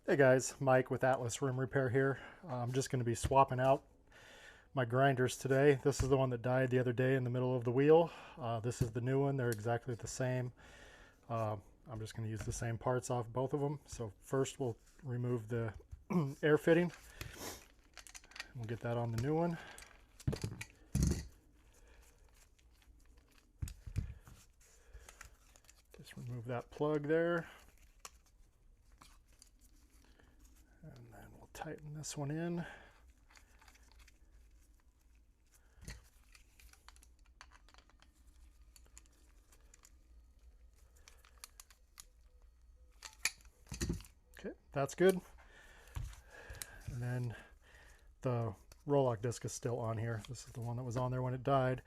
Hey guys, Mike with Atlas Rim Repair here. I'm just going to be swapping out my grinders today. This is the one that died the other day in the middle of the wheel. This is the new one. They're exactly the same. I'm just going to use the same parts off both of them. So first we'll remove the air fitting. We'll get that on the new one. Just remove that plug there. And then we'll tighten this one in. Okay, that's good. And then the roll-lock disc is still on here. This is the one that was on there when it died.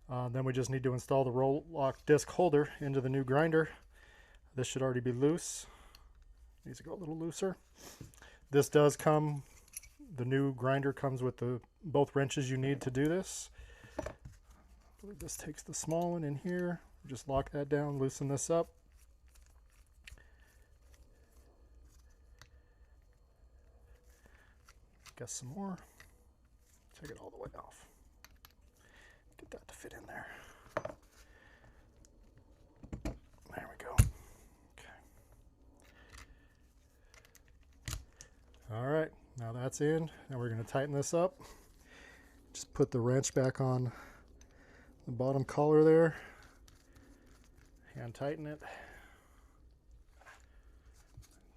Then we just need to install the roll-lock disc holder into the new grinder. This should already be loose. Needs to go a little looser. This does come, the new grinder comes with both wrenches you need to do this. I believe this takes the small one in here. Just lock that down, loosen this up. Guess some more. Take it all the way off. Get that to fit in there. There we go. Okay. All right, now that's in. Now we're going to tighten this up. Just put the wrench back on the bottom collar there. Hand tighten it.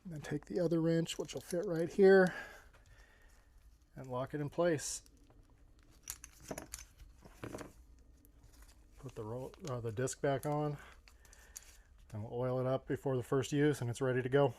And then take the other wrench, which will fit right here, and lock it in place. Put the disc back on, and we'll oil it up before the first use, and it's ready to go.